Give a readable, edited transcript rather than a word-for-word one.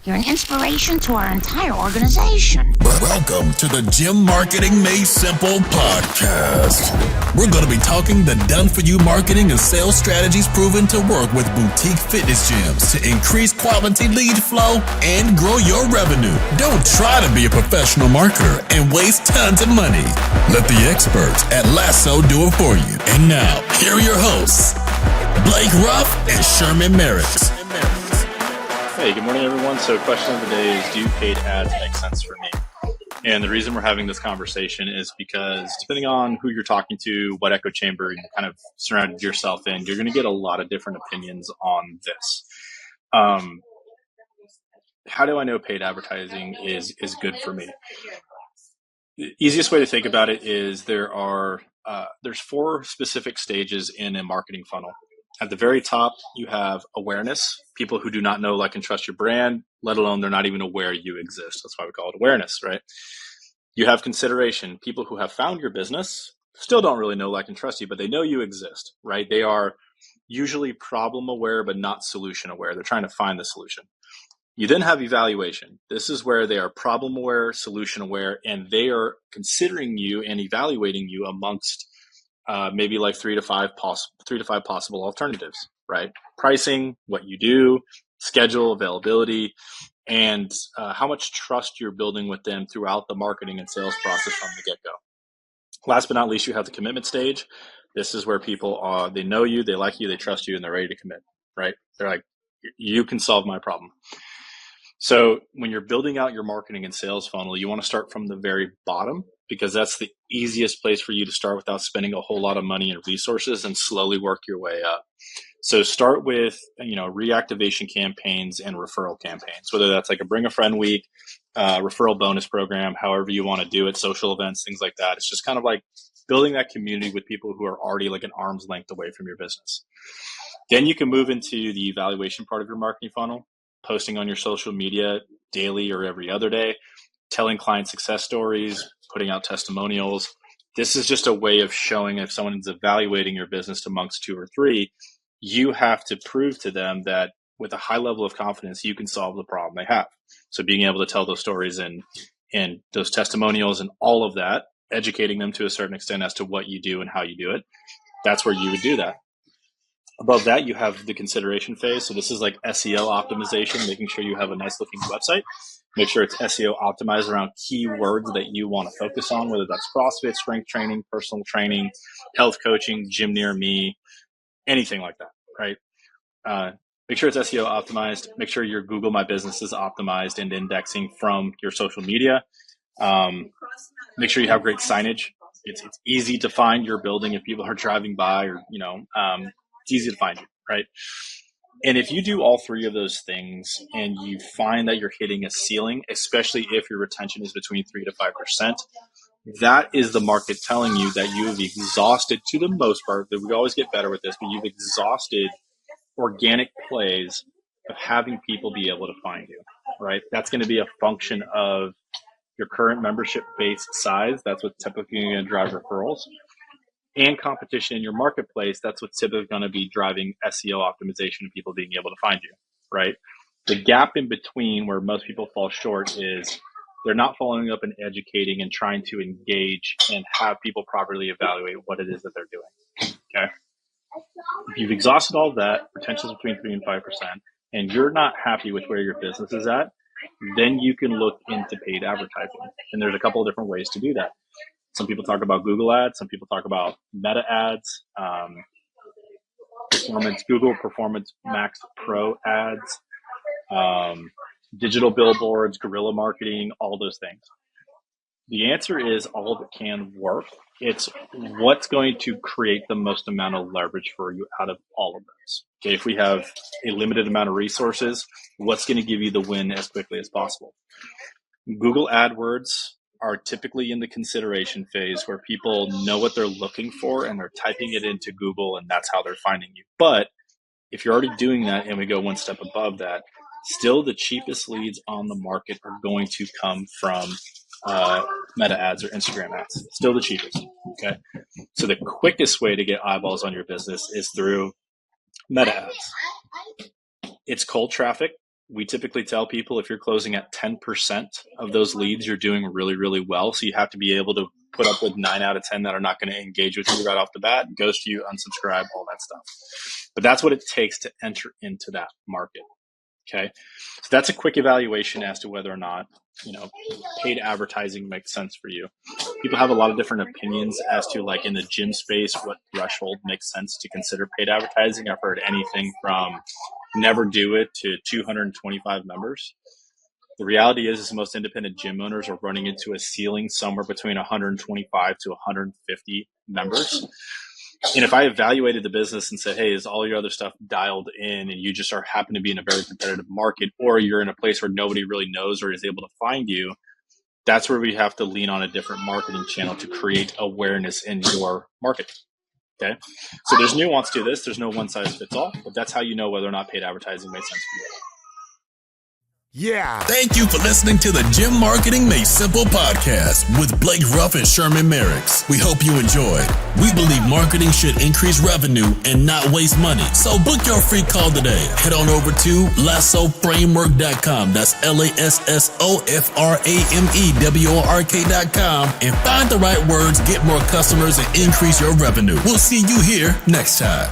You're an inspiration to our entire organization. Welcome to the Gym Marketing Made Simple podcast. We're going to be talking the done-for-you marketing and sales strategies proven to work with boutique fitness gyms to increase quality lead flow and grow your revenue. Don't try to be a professional marketer and waste tons of money. Let the experts at Lasso do it for you. And now, here are your hosts, Blake Ruff and Sherman Merricks. Hey, good morning, everyone. So question of the day is, do paid ads make sense for me? And the reason we're having this conversation is because depending on who you're talking to, what echo chamber you kind of surrounded yourself in, you're going to get a lot of different opinions on this. How do I know paid advertising is good for me? The easiest way to think about it is there's 4 specific stages in a marketing funnel. At the very top, you have awareness, people who do not know, like, and trust your brand, let alone they're not even aware you exist. That's why we call it awareness, right? You have consideration, people who have found your business, still don't really know, like, and trust you, but they know you exist, right? They are usually problem aware, but not solution aware. They're trying to find the solution. You then have evaluation. This is where they are problem aware, solution aware, and they are considering you and evaluating you amongst maybe like 3 to 5 possible alternatives, right? Pricing, what you do, schedule, availability, and how much trust you're building with them throughout the marketing and sales process from the get-go. Last but not least, you have the commitment stage. This is where people they know you, they like you, they trust you, and they're ready to commit, right? They're like, you can solve my problem. So when you're building out your marketing and sales funnel, you want to start from the very bottom, because that's the easiest place for you to start without spending a whole lot of money and resources, and slowly work your way up. So start with, reactivation campaigns and referral campaigns, whether that's like a bring a friend week, referral bonus program, however you want to do it, social events, things like that. It's just kind of like building that community with people who are already like an arm's length away from your business. Then you can move into the evaluation part of your marketing funnel, posting on your social media daily or every other day, telling client success stories, putting out testimonials. This is just a way of showing if someone is evaluating your business amongst 2 or 3, you have to prove to them that with a high level of confidence, you can solve the problem they have. So being able to tell those stories and those testimonials and all of that, educating them to a certain extent as to what you do and how you do it, that's where you would do that. Above that, you have the consideration phase. So this is like SEO optimization, making sure you have a nice looking website. Make sure it's SEO optimized around keywords that you want to focus on, whether that's CrossFit, strength training, personal training, health coaching, gym near me, anything like that, right? Make sure it's SEO optimized. Make sure your Google My Business is optimized and indexing from your social media. Make sure you have great signage. It's easy to find your building if people are driving by, or, it's easy to find you, right? And if you do all 3 of those things and you find that you're hitting a ceiling, especially if your retention is between 3 to 5%, that is the market telling you that you have exhausted, to the most part, that we always get better with this, but you've exhausted organic plays of having people be able to find you, right? That's going to be a function of your current membership base size. That's what's typically going to drive referrals. And competition in your marketplace, that's what's typically going to be driving SEO optimization and people being able to find you, right? The gap in between where most people fall short is they're not following up and educating and trying to engage and have people properly evaluate what it is that they're doing, okay? If you've exhausted all of that, retention is between 3 and 5%, and you're not happy with where your business is at, then you can look into paid advertising. And there's a couple of different ways to do that. Some people talk about Google ads. Some people talk about meta ads, Google Performance Max Pro ads, digital billboards, guerrilla marketing, all those things. The answer is all of it can work. It's what's going to create the most amount of leverage for you out of all of those. Okay, if we have a limited amount of resources, what's going to give you the win as quickly as possible? Google AdWords are typically in the consideration phase where people know what they're looking for and they're typing it into Google, and that's how they're finding you. But if you're already doing that and we go one step above that, still the cheapest leads on the market are going to come from meta ads or Instagram ads. Still the cheapest, okay? So the quickest way to get eyeballs on your business is through meta ads. It's cold traffic. We typically tell people if you're closing at 10% of those leads, you're doing really, really well. So you have to be able to put up with 9 out of 10 that are not going to engage with you right off the bat, ghost you, unsubscribe, all that stuff. But that's what it takes to enter into that market. Okay. So that's a quick evaluation as to whether or not, paid advertising makes sense for you. People have a lot of different opinions as to, like, in the gym space, what threshold makes sense to consider paid advertising. I've heard anything from never do it to 225 members. The reality is most independent gym owners are running into a ceiling somewhere between 125 to 150 members. And if I evaluated the business and said, hey, is all your other stuff dialed in, and you just happen to be in a very competitive market, or you're in a place where nobody really knows or is able to find you, that's where we have to lean on a different marketing channel to create awareness in your market. Okay. So there's nuance to this. There's no one size fits all, but that's how you know whether or not paid advertising makes sense for you. Yeah. Thank you for listening to the Gym Marketing Made Simple podcast with Blake Ruff and Sherman Merricks. We hope you enjoyed. We believe marketing should increase revenue and not waste money. So book your free call today. Head on over to lassoframework.com. That's lassoframework.com and find the right words, get more customers, and increase your revenue. We'll see you here next time.